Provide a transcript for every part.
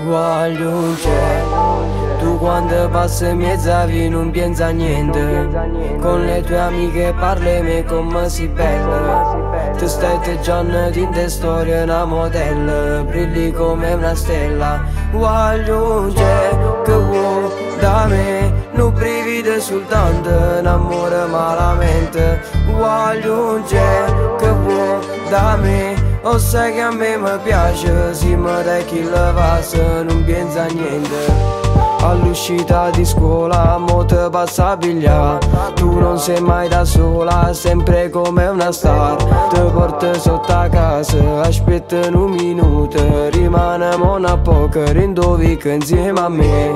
Voglio un cielo, tu quando passi mezzavi non pensa a niente. Con le tue amiche parli come si bella. Tu stai te giorni in te storia una modella, brilli come una stella. Voglio un cielo che vuoi da me, non brividi soltanto, un amore malamente. Voglio un cielo che vuoi da me, o sai che a me mi piace, se mi dai chi la passa non pensa a niente. All'uscita di scuola mo te passa a pigliare, tu non sei mai da sola, sempre come una star. Ti porto sotto a casa, aspettano un minuto, rimaniamo una poco, rindovi insieme a me.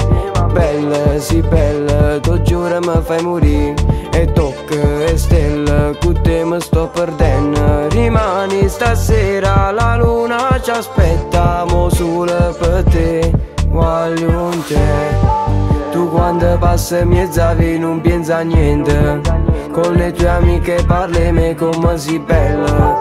Bella, sì bella, tu giuro mi fai morire, e tocca e stella, con te mi sto perdendo. Rimani stasera, la luna ci aspetta, mo solo per te. Voglio un te, tu quando passi mezzavi non pensa a niente. Con le tue amiche parli come si bella.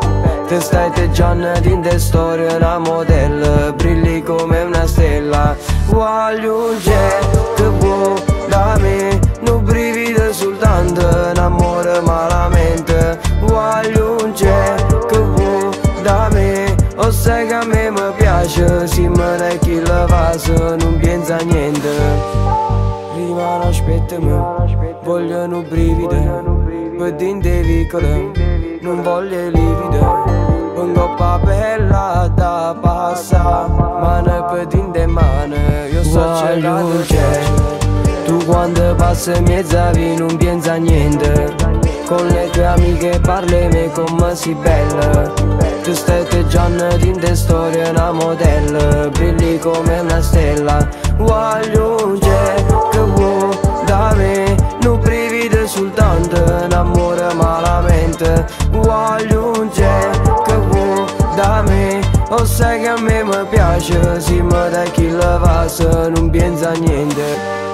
Te stai te giorni in te storia una modella, brilli come una stella. Voglio un te che vuoi da me, non brividi soltanto, un amore malamente. Voglio un te che vuoi da me, o sai che a me mi piace, se mi dai chi la passa non pensa a niente. Rimane aspettami, vogliono brividi, per dinte vicole, non voglio livide. Vengo pa bella da passa, mano per dinte mano, io sto cercando te. Tu quando passi mezzavi non pensa a niente. Con le tue amiche parli come si bella. Tu stai te giorni in te storia una modella, brilli come una stella. Voglio un cielo che vuoi da me, non brividi soltanto, un amore malamente. Voglio un cielo che vuoi da me, o sai che a me mi piace, se mi dai chi la passa non pensa a niente.